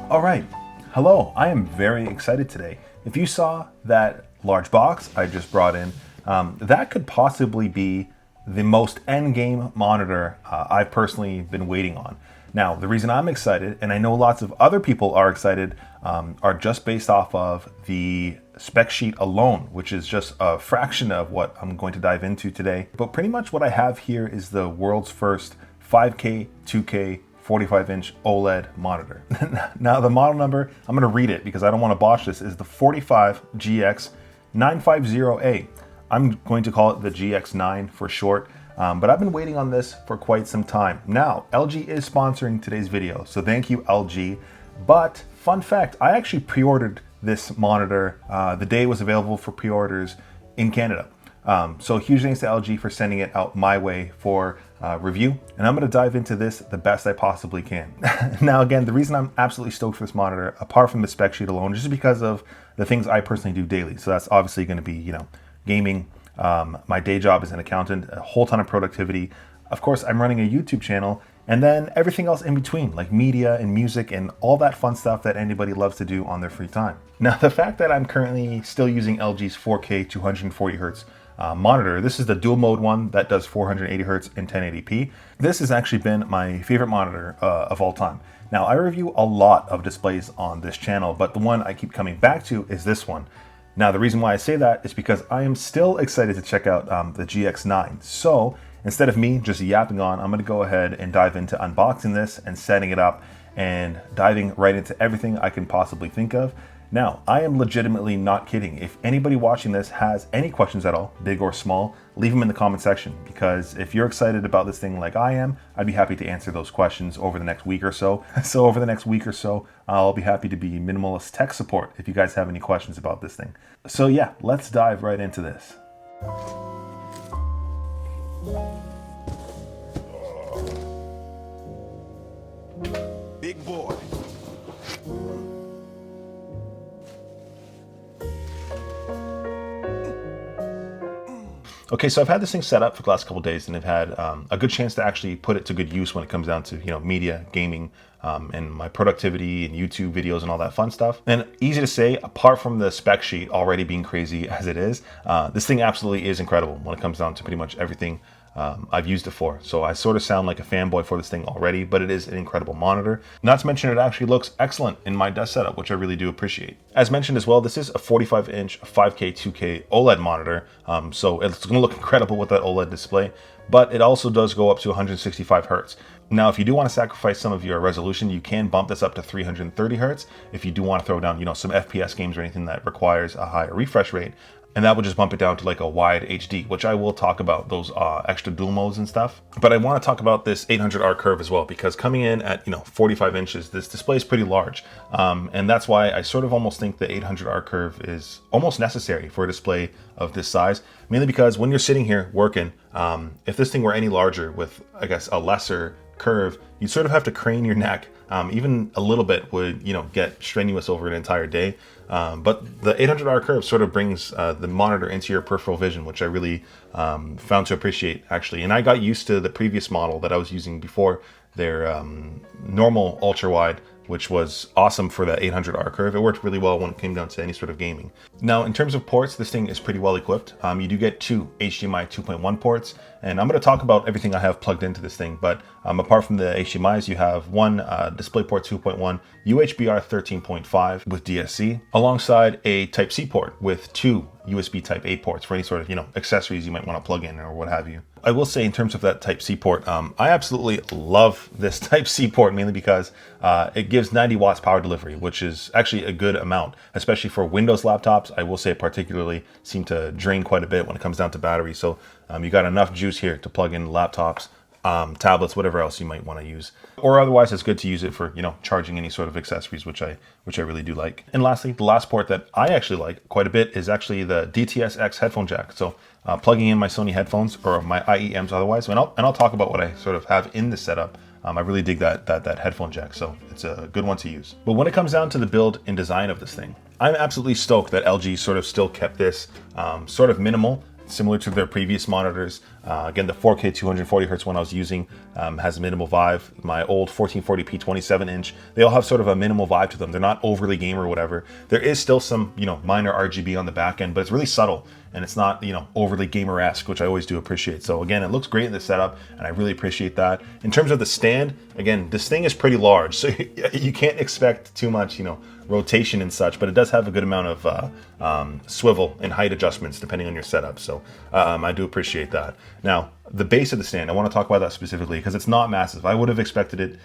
All right, hello, I am very excited today. If you saw that large box I just brought in, that could possibly be the most end-game monitor I've personally been waiting on. Now, the reason I'm excited, and I know lots of other people are excited, are just based off of the spec sheet alone, which is just a fraction of what I'm going to dive into today. But pretty much what I have here is the world's first 5K, 2K, 45-inch OLED monitor. Now the model number, I'm going to read it because I don't want to botch this, is the 45GX950A. I'm going to call it the GX9 for short, but I've been waiting on this for quite some time. Now, LG is sponsoring today's video, so thank you, LG. But fun fact, I actually pre-ordered this monitor the day it was available for pre-orders in Canada. So huge thanks to LG for sending it out my way for review, and I'm going to dive into this the best I possibly can. Now again, the reason I'm absolutely stoked for this monitor, apart from the spec sheet alone, just because of the things I personally do daily. So that's obviously going to be, gaming. My day job is an accountant, a whole ton of productivity. Of course, I'm running a YouTube channel, and then everything else in between, like media and music and all that fun stuff that anybody loves to do on their free time. Now, the fact that I'm currently still using LG's 4K 240 hertz monitor. This is the dual mode one that does 480 hertz and 1080p. This has actually been my favorite monitor of all time. Now, I review a lot of displays on this channel, but the one I keep coming back to is this one. Now, the reason why I say that is because I am still excited to check out the GX9. So instead of me just yapping on, I'm going to go ahead and dive into unboxing this and setting it up and diving right into everything I can possibly think of. Now, I am legitimately not kidding. If anybody watching this has any questions at all, big or small, leave them in the comment section, because if you're excited about this thing like I am, I'd be happy to answer those questions over the next week or so. So over the next week or so, I'll be happy to be MinimalisTech support if you guys have any questions about this thing. So yeah, let's dive right into this. Big boy. Okay, so I've had this thing set up for the last couple of days, and I've had a good chance to actually put it to good use when it comes down to media, gaming, and my productivity and YouTube videos and all that fun stuff. And easy to say, apart from the spec sheet already being crazy as it is, this thing absolutely is incredible when it comes down to pretty much everything I've used it for. So I sort of sound like a fanboy for this thing already, but it is an incredible monitor. Not to mention it actually looks excellent in my desk setup, which I really do appreciate. As mentioned as well, this is a 45-inch 5K 2K OLED monitor, so it's going to look incredible with that OLED display, but it also does go up to 165 hertz. Now, if you do want to sacrifice some of your resolution, you can bump this up to 330 hertz if you do want to throw down, some FPS games or anything that requires a higher refresh rate. And that would just bump it down to like a wide HD, which I will talk about those extra dual modes and stuff. But I want to talk about this 800R curve as well, because coming in at 45 inches, this display is pretty large, and that's why I sort of almost think the 800R curve is almost necessary for a display of this size. Mainly because when you're sitting here working, if this thing were any larger with, I guess, a lesser curve, you'd sort of have to crane your neck. Even a little bit would, get strenuous over an entire day. But the 800R curve sort of brings the monitor into your peripheral vision, which I really found to appreciate, actually. And I got used to the previous model that I was using before, their normal ultra wide, which was awesome for that 800R curve. It worked really well when it came down to any sort of gaming. Now, in terms of ports, this thing is pretty well equipped. You do get two HDMI 2.1 ports, and I'm going to talk about everything I have plugged into this thing. But apart from the HDMIs, you have one DisplayPort 2.1, UHBR 13.5 with DSC, alongside a Type-C port with two USB Type-A ports for any sort of accessories you might want to plug in or what have you. I will say, in terms of that Type-C port, I absolutely love this Type-C port, mainly because it gives 90 watts power delivery, which is actually a good amount, especially for Windows laptops. I will say it particularly seem to drain quite a bit when it comes down to battery. So you got enough juice here to plug in laptops, tablets, whatever else you might want to use. Or otherwise, it's good to use it for, charging any sort of accessories, which I really do like. And lastly, the last port that I actually like quite a bit is actually the DTS-X headphone jack. So plugging in my Sony headphones or my IEMs otherwise, and I'll talk about what I sort of have in this setup. I really dig that headphone jack, so it's a good one to use. But when it comes down to the build and design of this thing, I'm absolutely stoked that LG sort of still kept this sort of minimal similar to their previous monitors. Again, the 4K 240 hertz one I was using has a minimal vibe. My old 1440p 27-inch, they all have sort of a minimal vibe to them. They're not overly gamer or whatever. There is still some, minor RGB on the back end, but it's really subtle and it's not, overly gamer-esque, which I always do appreciate. So again, it looks great in the setup and I really appreciate that. In terms of the stand, again, this thing is pretty large, so you can't expect too much, rotation and such, but it does have a good amount of swivel and height adjustments depending on your setup. So I do appreciate that. Now, the base of the stand, I want to talk about that specifically because it's not massive. I would have expected it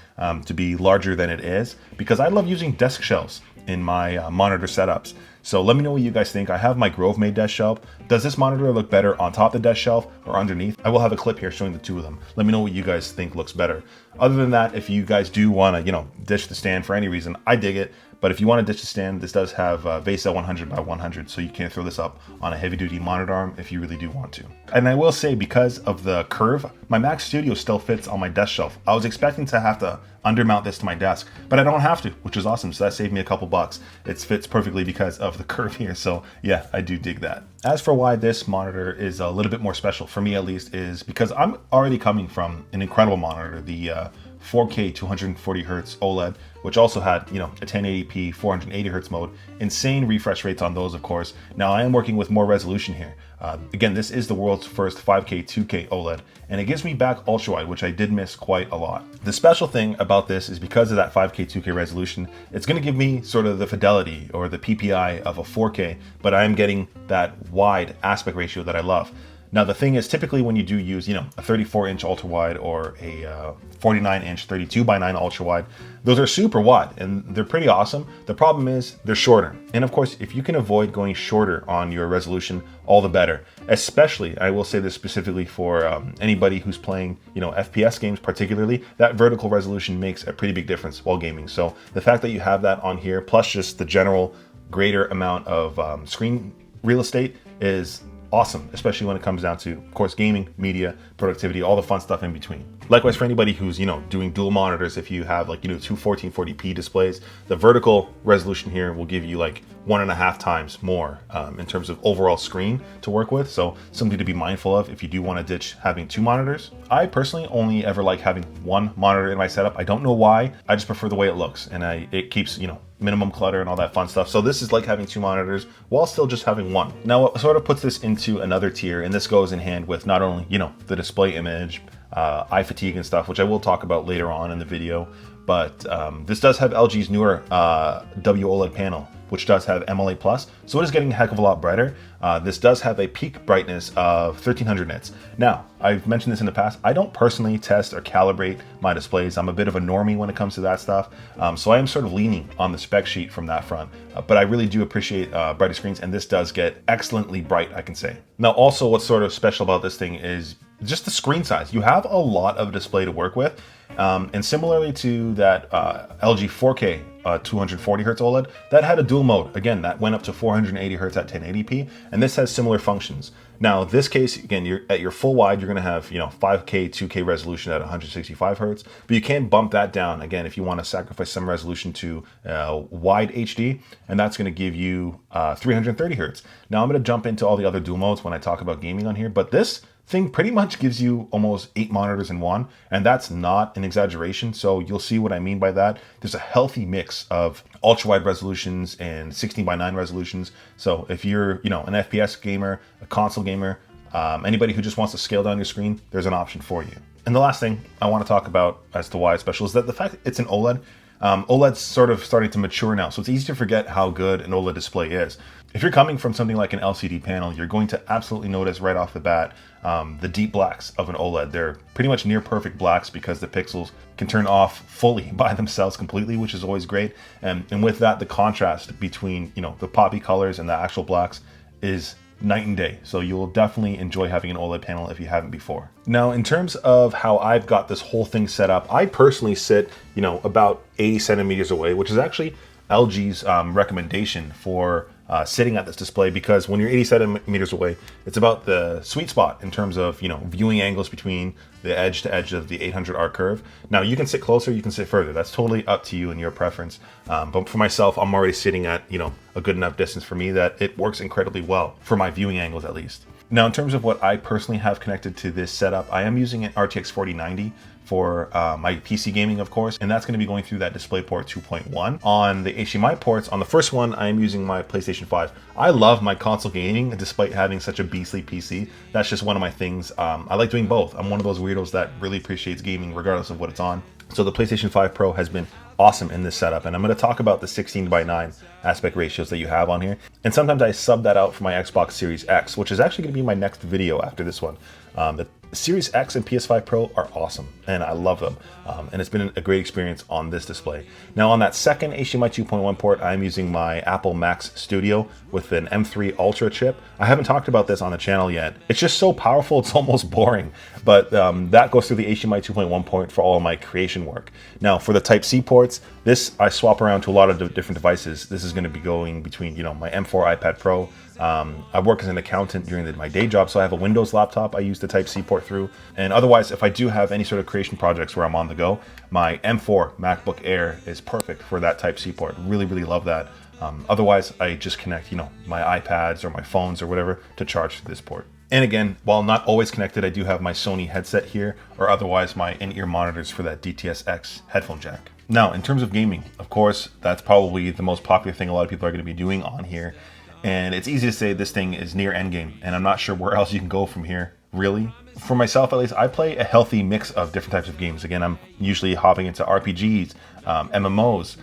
to be larger than it is because I love using desk shelves in my monitor setups. So let me know what you guys think. I have my Grove made desk shelf. Does this monitor look better on top of the desk shelf or underneath? I will have a clip here showing the two of them. Let me know what you guys think looks better. Other than that, if you guys do want to, ditch the stand for any reason, I dig it. But if you want to ditch the stand, this does have VESA 100 by 100, so you can throw this up on a heavy-duty monitor arm if you really do want to. And I will say, because of the curve, my Mac Studio still fits on my desk shelf. I was expecting to have to undermount this to my desk, but I don't have to, which is awesome. So that saved me a couple bucks. It fits perfectly because of the curve here. So yeah, I do dig that. As for why this monitor is a little bit more special, for me at least, is because I'm already coming from an incredible monitor, the 4K 240 hertz OLED, which also had, a 1080p 480 hertz mode. Insane refresh rates on those, of course. Now I am working with more resolution here. Again, this is the world's first 5K 2K OLED, and it gives me back ultra wide, which I did miss quite a lot. The special thing about this is because of that 5K 2K resolution, it's going to give me sort of the fidelity or the PPI of a 4K, but I am getting that wide aspect ratio that I love. Now, the thing is, typically when you do use, a 34-inch ultra-wide or a 49-inch 32:9 ultra-wide, those are super wide and they're pretty awesome. The problem is they're shorter. And of course, if you can avoid going shorter on your resolution, all the better. Especially, I will say this specifically for anybody who's playing, FPS games particularly, that vertical resolution makes a pretty big difference while gaming. So the fact that you have that on here, plus just the general greater amount of screen real estate is awesome, especially when it comes down to, of course, gaming, media, productivity, all the fun stuff in between. Likewise, for anybody who's, doing dual monitors, if you have two 1440p displays, the vertical resolution here will give you 1.5 times more in terms of overall screen to work with. So something to be mindful of if you do want to ditch having two monitors. I personally only ever like having one monitor in my setup. I don't know why. I just prefer the way it looks, and it keeps, minimum clutter and all that fun stuff. So this is like having two monitors while still just having one. Now, what sort of puts this into another tier, and this goes in hand with not only, the display image, eye fatigue and stuff, which I will talk about later on in the video, but this does have LG's newer WOLED panel, which does have MLA+, so it is getting a heck of a lot brighter. This does have a peak brightness of 1300 nits. Now, I've mentioned this in the past, I don't personally test or calibrate my displays. I'm a bit of a normie when it comes to that stuff, so I am sort of leaning on the spec sheet from that front, but I really do appreciate brighter screens, and this does get excellently bright, I can say. Now, also what's sort of special about this thing is just the screen size. You have a lot of display to work with, and similarly to that LG 4K 240 hertz OLED, that had a dual mode. Again, that went up to 480 hertz at 1080p, and this has similar functions. Now, this case, again, you're at your full wide, you're going to have 5K 2K resolution at 165 hertz, but you can bump that down again if you want to sacrifice some resolution to wide HD, and that's going to give you 330 hertz. Now, I'm going to jump into all the other dual modes when I talk about gaming on here, but this thing pretty much gives you almost 8 monitors in one, and that's not an exaggeration. So you'll see what I mean by that. There's a healthy mix of ultra wide resolutions and 16:9 resolutions. So if you're an FPS gamer, a console gamer, anybody who just wants to scale down your screen, there's an option for you. And the last thing I want to talk about as to why it's special is that the fact that it's an OLED. OLED's sort of starting to mature now, so it's easy to forget how good an OLED display is. If you're coming from something like an LCD panel, you're going to absolutely notice right off the bat the deep blacks of an OLED. They're pretty much near perfect blacks because the pixels can turn off fully by themselves completely, which is always great. And with that, the contrast between the poppy colors and the actual blacks is night and day. So you'll definitely enjoy having an OLED panel if you haven't before. Now, in terms of how I've got this whole thing set up, I personally sit, about 80 centimeters away, which is actually LG's recommendation for sitting at this display, because when you're 80 centimeters away, it's about the sweet spot in terms of, viewing angles between the edge to edge of the 800 arc curve. Now, you can sit closer, you can sit further. That's totally up to you and your preference. But for myself, I'm already sitting at, a good enough distance for me that it works incredibly well for my viewing angles, at least. Now, in terms of what I personally have connected to this setup, I am using an RTX 4090 for my PC gaming, of course, and that's going to be going through that DisplayPort 2.1. On the HDMI ports, on the first one, I am using my PlayStation 5. I love my console gaming, despite having such a beastly PC. That's just one of my things. I like doing both. I'm one of those weirdos that really appreciates gaming regardless of what it's on. So the PlayStation 5 Pro has been awesome in this setup, and I'm going to talk about the 16:9 aspect ratios that you have on here. And sometimes I sub that out for my Xbox Series X, which is actually going to be my next video after this one. The Series X and PS5 Pro are awesome, and I love them. And it's been a great experience on this display. Now, on that second HDMI 2.1 port, I'm using my Apple Max Studio with an M3 Ultra chip. I haven't talked about this on the channel yet. It's just so powerful, it's almost boring. But that goes through the HDMI 2.1 port for all of my creation work. Now, for the Type-C ports, this I swap around to a lot of different devices. This is going to be going between, my M4 iPad Pro. I work as an accountant during my day job, so I have a Windows laptop I use the Type-C port through. And otherwise, if I do have any sort of creation projects where I'm on the go, my M4 MacBook Air is perfect for that Type-C port. Really, really love that. Otherwise, I just connect, my iPads or my phones or whatever to charge to this port. And again, while not always connected, I do have my Sony headset here, or otherwise my in-ear monitors for that DTS-X headphone jack. Now, in terms of gaming, of course, that's probably the most popular thing a lot of people are going to be doing on here. And it's easy to say this thing is near endgame, and I'm not sure where else you can go from here, really. For myself, at least, I play a healthy mix of different types of games. Again, I'm usually hopping into RPGs, MMOs,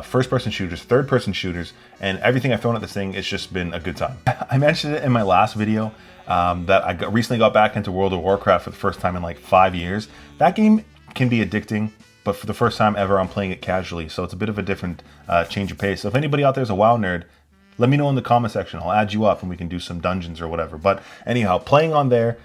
first-person shooters, third-person shooters, and everything I've thrown at this thing, it's just been a good time. I mentioned it in my last video that I recently got back into World of Warcraft for the first time in like 5 years. That game can be addicting, but for the first time ever, I'm playing it casually, so it's a bit of a different change of pace. So if anybody out there is a WoW nerd, let me know in the comment section. I'll add you up and we can do some dungeons or whatever. But anyhow, playing on there,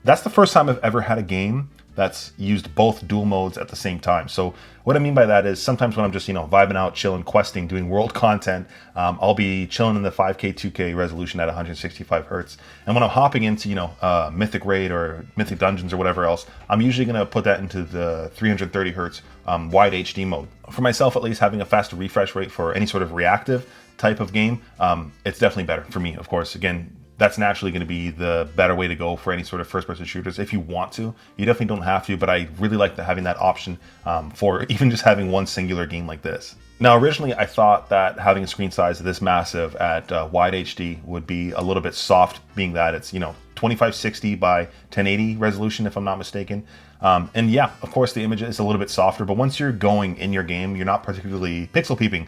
that's the first time I've ever had a game that's used both dual modes at the same time. So what I mean by that is sometimes when I'm just, vibing out, chilling, questing, doing world content, I'll be chilling in the 5K, 2K resolution at 165 hertz. And when I'm hopping into, Mythic Raid or Mythic Dungeons or whatever else, I'm usually going to put that into the 330 hertz wide HD mode. For myself, at least, having a faster refresh rate for any sort of reactive type of game, it's definitely better for me, of course. Again, that's naturally going to be the better way to go for any sort of first-person shooters if you want to. You definitely don't have to, but I really like having that option for even just having one singular game like this. Now, originally, I thought that having a screen size this massive at wide HD would be a little bit soft, being that it's, 2560 by 1080 resolution, if I'm not mistaken. And yeah, of course, the image is a little bit softer, but once you're going in your game, you're not particularly pixel peeping,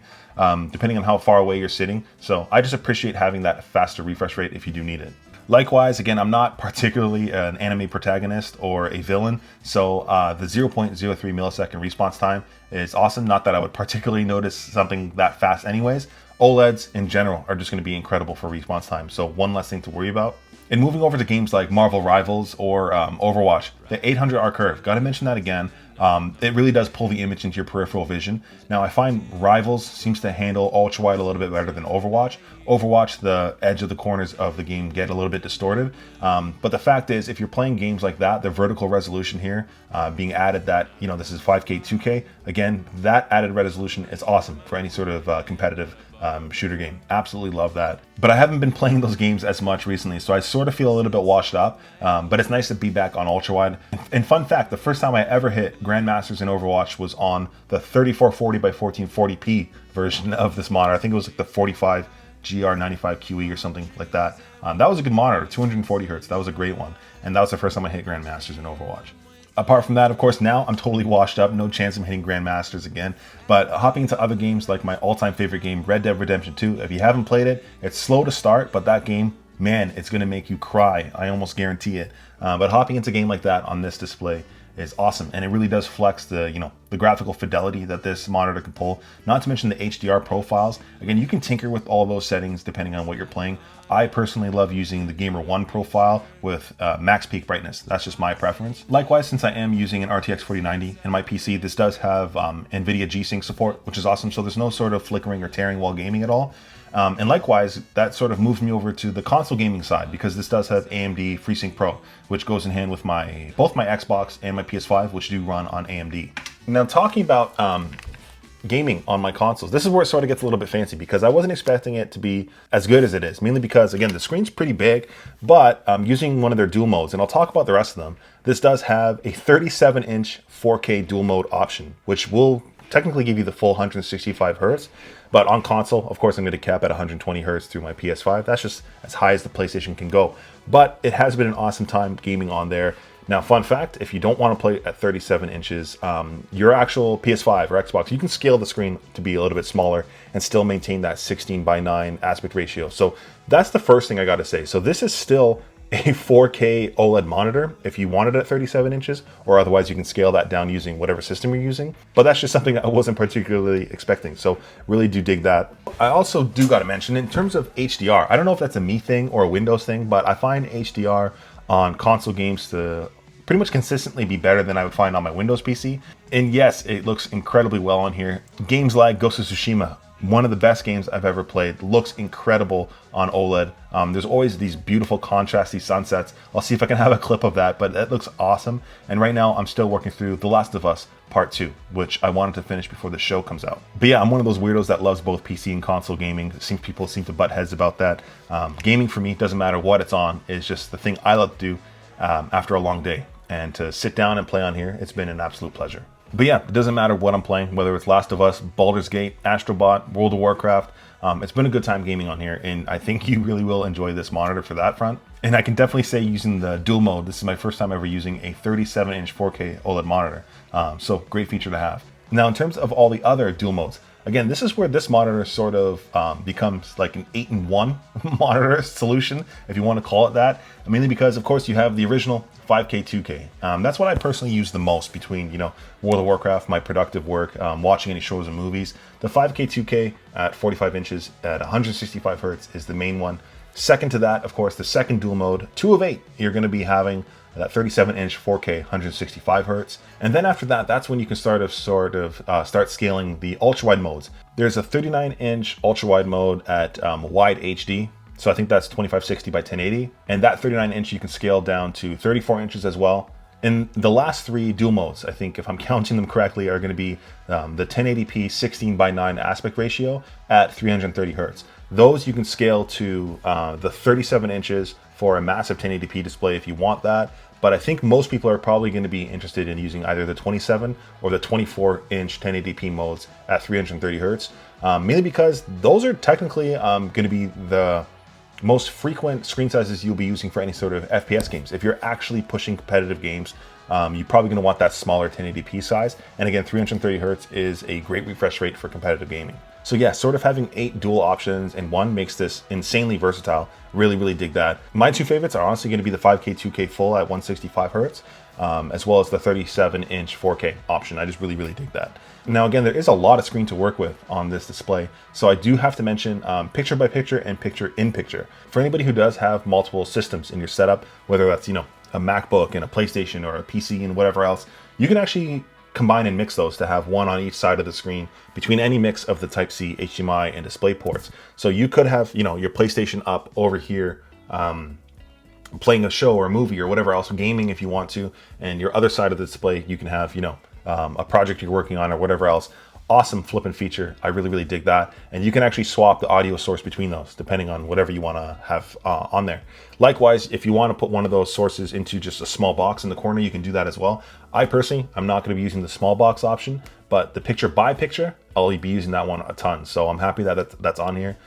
depending on how far away you're sitting. So I just appreciate having that faster refresh rate if you do need it. Likewise, again, I'm not particularly an anime protagonist or a villain, so the 0.03 millisecond response time is awesome. Not that I would particularly notice something that fast anyways. OLEDs in general are just going to be incredible for response time, so one less thing to worry about. And moving over to games like Marvel Rivals or Overwatch, the 800R curve, gotta mention that again. It really does pull the image into your peripheral vision. Now, I find Rivals seems to handle ultra wide a little bit better than Overwatch. Overwatch, the edge of the corners of the game get a little bit distorted. But the fact is, if you're playing games like that, the vertical resolution here being added that, this is 5K, 2K, again, that added resolution is awesome for any sort of competitive shooter game. Absolutely love that. But I haven't been playing those games as much recently, so I sort of feel a little bit washed up. But it's nice to be back on ultra wide. And fun fact, the first time I ever hit Grandmasters in Overwatch was on the 3440 by 1440p version of this monitor. I think it was like the 45GR950A or something like that. That was a good monitor, 240 hertz. That was a great one. And that was the first time I hit Grandmasters in Overwatch. Apart from that, of course, now I'm totally washed up. No chance of hitting Grandmasters again. But hopping into other games like my all-time favorite game, Red Dead Redemption 2. If you haven't played it, it's slow to start, but that game, man, it's going to make you cry. I almost guarantee it. But hopping into a game like that on this display is awesome, and it really does flex the the graphical fidelity that this monitor can pull, not to mention the HDR profiles. Again, you can tinker with all those settings depending on what you're playing. I personally love using the Gamer 1 profile with max peak brightness. That's just my preference. Likewise, since I am using an RTX 4090 in my PC, this does have NVIDIA G-Sync support, which is awesome, so there's no sort of flickering or tearing while gaming at all. And likewise, that sort of moves me over to the console gaming side, because this does have AMD FreeSync Pro, which goes in hand with both my Xbox and my PS5, which do run on AMD. Now, talking about gaming on my consoles. This is where it sort of gets a little bit fancy because I wasn't expecting it to be as good as it is, mainly because, again, the screen's pretty big, but I'm using one of their dual modes, and I'll talk about the rest of them. This does have a 37-inch 4K dual mode option, which will technically give you the full 165 hertz, but on console, of course, I'm going to cap at 120 hertz through my PS5. That's just as high as the PlayStation can go, but it has been an awesome time gaming on there. Now, fun fact, if you don't want to play at 37 inches, your actual PS5 or Xbox, you can scale the screen to be a little bit smaller and still maintain that 16:9 aspect ratio. So that's the first thing I got to say. So this is still a 4K OLED monitor if you want it at 37 inches, or otherwise you can scale that down using whatever system you're using. But that's just something I wasn't particularly expecting. So really do dig that. I also do got to mention, in terms of HDR, I don't know if that's a me thing or a Windows thing, but I find HDR on console games to pretty much consistently be better than I would find on my Windows PC. And yes, it looks incredibly well on here. Games like Ghost of Tsushima, one of the best games I've ever played, looks incredible on OLED. There's always these beautiful contrasty sunsets. I'll see if I can have a clip of that, but it looks awesome. And right now I'm still working through The Last of Us Part 2, which I wanted to finish before the show comes out. But yeah, I'm one of those weirdos that loves both PC and console gaming. People seem to butt heads about that. Gaming for me, doesn't matter what it's on, is just the thing I love to do after a long day. And to sit down and play on here, it's been an absolute pleasure. But yeah, it doesn't matter what I'm playing, whether it's Last of Us, Baldur's Gate, Astrobot, World of Warcraft. It's been a good time gaming on here, and I think you really will enjoy this monitor for that front. And I can definitely say, using the dual mode, this is my first time ever using a 37-inch 4K OLED monitor. So great feature to have. Now, in terms of all the other dual modes, again, this is where this monitor sort of becomes like an 8-in-1 monitor solution, if you want to call it that. Mainly because, of course, you have the original 5K, 2K. That's what I personally use the most between, World of Warcraft, my productive work, watching any shows and movies. The 5K, 2K at 45 inches at 165 hertz is the main one. Second to that, of course, the second dual mode, 2 of 8, you're going to be having that 37-inch 4K 165 hertz. And then after that, that's when you can start scaling the ultra-wide modes. There's a 39-inch ultra-wide mode at wide HD. So I think that's 2560 by 1080. And that 39-inch you can scale down to 34 inches as well. And the last 3 dual modes, I think if I'm counting them correctly, are going to be the 1080p 16:9 aspect ratio at 330 hertz. Those you can scale to the 37 inches for a massive 1080p display if you want that. But I think most people are probably going to be interested in using either the 27 or the 24-inch 1080p modes at 330 hertz, mainly because those are technically going to be the most frequent screen sizes you'll be using for any sort of FPS games. If you're actually pushing competitive games, you're probably going to want that smaller 1080p size. And again, 330 hertz is a great refresh rate for competitive gaming. So yeah, sort of having 8 dual options in one makes this insanely versatile. Really, really dig that. My 2 favorites are honestly going to be the 5K, 2K full at 165 hertz, as well as the 37-inch 4K option. I just really, really dig that. Now, again, there is a lot of screen to work with on this display, so I do have to mention picture by picture and picture in picture. For anybody who does have multiple systems in your setup, whether that's, a MacBook and a PlayStation or a PC and whatever else, you can actually combine and mix those to have one on each side of the screen between any mix of the Type-C, HDMI, and display ports. So you could have, your PlayStation up over here, playing a show or a movie or whatever else, gaming if you want to, and your other side of the display, you can have, a project you're working on or whatever else. Awesome flipping feature. I really, really dig that. And you can actually swap the audio source between those depending on whatever you want to have on there. Likewise, if you want to put one of those sources into just a small box in the corner, you can do that as well. I personally, I'm not going to be using the small box option, but the picture by picture, I'll be using that one a ton. So I'm happy that that's on here.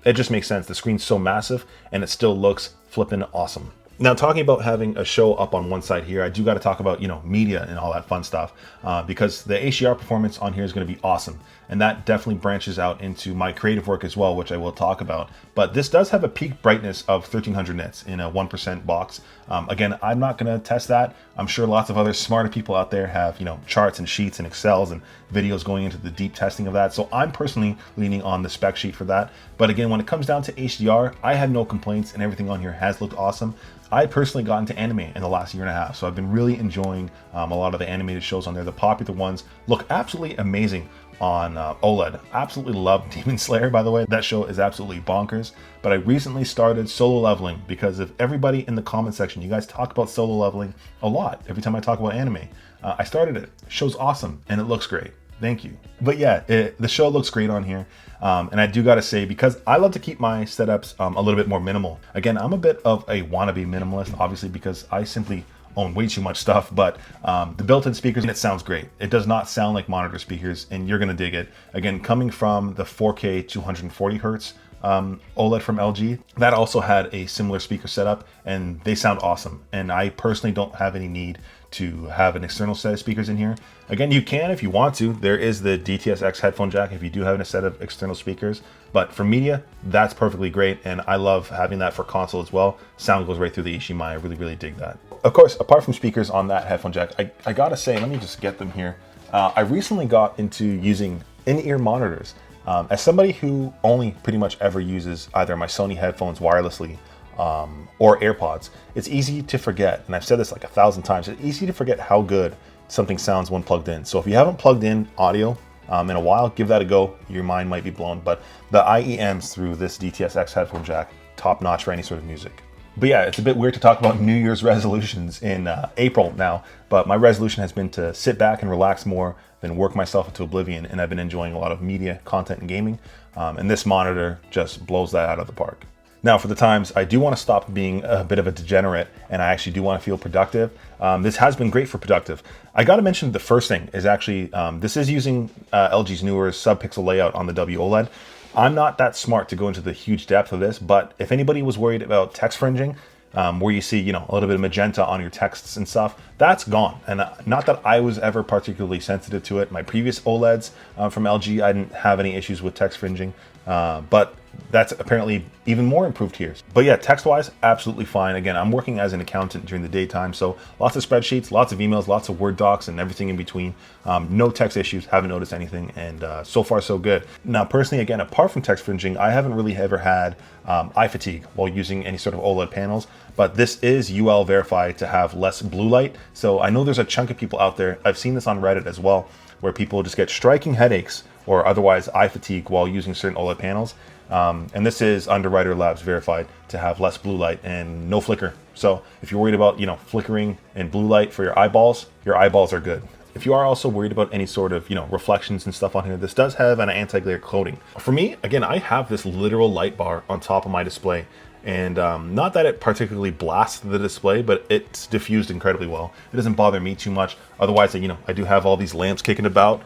It just makes sense. The screen's so massive and it still looks flipping awesome. Now, talking about having a show up on one side here, I do got to talk about, media and all that fun stuff, because the HDR performance on here is going to be awesome. And that definitely branches out into my creative work as well, which I will talk about. But this does have a peak brightness of 1300 nits in a 1% box. Again, I'm not going to test that. I'm sure lots of other smarter people out there have, charts and sheets and Excels and videos going into the deep testing of that. So I'm personally leaning on the spec sheet for that. But again, when it comes down to HDR, I have no complaints and everything on here has looked awesome. I personally got into anime in the last year and a half, so I've been really enjoying a lot of the animated shows on there. The popular ones look absolutely amazing on OLED. Absolutely love Demon Slayer, by the way. That show is absolutely bonkers. But I recently started solo leveling because of everybody in the comment section. You guys talk about solo leveling a lot every time I talk about anime. I started it. Show's awesome and it looks great. Thank you. But yeah, the show looks great on here. And I do gotta say, because I love to keep my setups a little bit more minimal. Again, I'm a bit of a wannabe minimalist, obviously, because I simply own way too much stuff, but the built-in speakers, it sounds great. It does not sound like monitor speakers, and you're gonna dig it. Again, coming from the 4K 240 hertz OLED from LG, that also had a similar speaker setup, and they sound awesome. And I personally don't have any need to have an external set of speakers in here. Again, you can if you want to. There is the DTS-X headphone jack if you do have a set of external speakers, but for media, that's perfectly great, and I love having that for console as well. Sound goes right through the HDMI. I really dig that. Of course, apart from speakers on that headphone jack, I gotta say, let me just get them here. I recently got into using in-ear monitors. As somebody who only pretty much ever uses either my Sony headphones wirelessly or AirPods, it's easy to forget, and I've said this like 1,000 times, it's easy to forget how good something sounds when plugged in. So if you haven't plugged in audio in a while, give that a go. Your mind might be blown, but the IEMs through this DTS-X headphone jack, top notch for any sort of music. But yeah, it's a bit weird to talk about New Year's resolutions in April now, but my resolution has been to sit back and relax more than work myself into oblivion, and I've been enjoying a lot of media, content, and gaming, and this monitor just blows that out of the park. Now, for the times I do want to stop being a bit of a degenerate, and I actually do want to feel productive, this has been great for productive. I got to mention the first thing is actually, this is using LG's newer sub-pixel layout on the WOLED. I'm not that smart to go into the huge depth of this, but if anybody was worried about text fringing, where you see, a little bit of magenta on your texts and stuff, that's gone. And not that I was ever particularly sensitive to it. My previous OLEDs from LG, I didn't have any issues with text fringing, but that's apparently even more improved here. But yeah, text-wise, absolutely fine. Again, I'm working as an accountant during the daytime, so lots of spreadsheets, lots of emails, lots of Word docs, and everything in between. No text issues, haven't noticed anything, and so far so good. Now, personally, again, apart from text fringing, I haven't really ever had eye fatigue while using any sort of OLED panels, but this is UL verified to have less blue light. So I know there's a chunk of people out there, I've seen this on Reddit as well, where people just get striking headaches or otherwise eye fatigue while using certain OLED panels. And this is Underwriter Labs verified to have less blue light and no flicker. So if you're worried about, flickering and blue light for your eyeballs are good. If you are also worried about any sort of, reflections and stuff on here, this does have an anti-glare coating. For me, again, I have this literal light bar on top of my display. And not that it particularly blasts the display, but it's diffused incredibly well. It doesn't bother me too much. Otherwise, I do have all these lamps kicking about.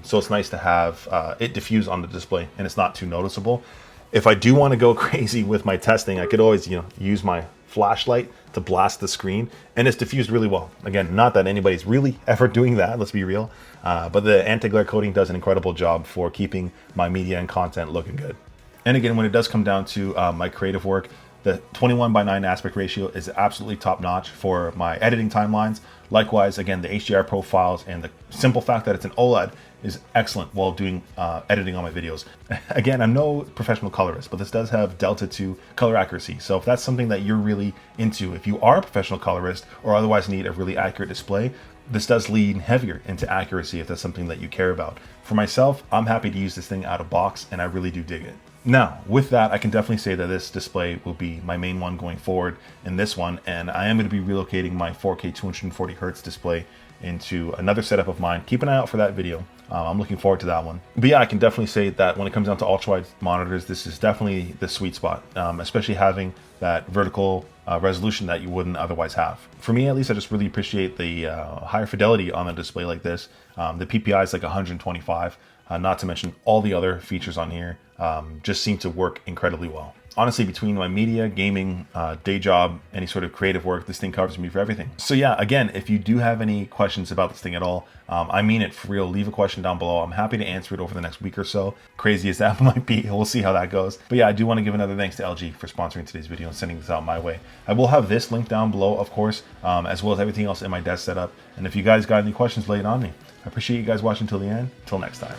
So it's nice to have it diffuse on the display and it's not too noticeable. If I do want to go crazy with my testing, I could always, use my flashlight to blast the screen, and it's diffused really well. Again, not that anybody's really ever doing that, let's be real. But the anti-glare coating does an incredible job for keeping my media and content looking good. And again, when it does come down to my creative work, the 21:9 aspect ratio is absolutely top notch for my editing timelines. Likewise, again, the HDR profiles and the simple fact that it's an OLED is excellent while doing editing on my videos. Again, I'm no professional colorist, but this does have Delta 2 color accuracy. So if that's something that you're really into, if you are a professional colorist or otherwise need a really accurate display, this does lean heavier into accuracy if that's something that you care about. For myself, I'm happy to use this thing out of box, and I really do dig it. Now, with that, I can definitely say that this display will be my main one going forward in this one, and I am going to be relocating my 4K 240 hertz display into another setup of mine. Keep an eye out for that video. I'm looking forward to that one. But yeah, I can definitely say that when it comes down to ultra-wide monitors, this is definitely the sweet spot, especially having that vertical resolution that you wouldn't otherwise have. For me, at least, I just really appreciate the higher fidelity on a display like this. The PPI is like 125, not to mention all the other features on here just seem to work incredibly well. Honestly, between my media, gaming, day job, any sort of creative work, this thing covers me for everything. So yeah, again, if you do have any questions about this thing at all, I mean it for real, leave a question down below. I'm happy to answer it over the next week or so. Crazy as that might be, we'll see how that goes. But yeah, I do want to give another thanks to LG for sponsoring today's video and sending this out my way. I will have this link down below, of course, as well as everything else in my desk setup. And if you guys got any questions, lay it on me. I appreciate you guys watching till the end. Till next time.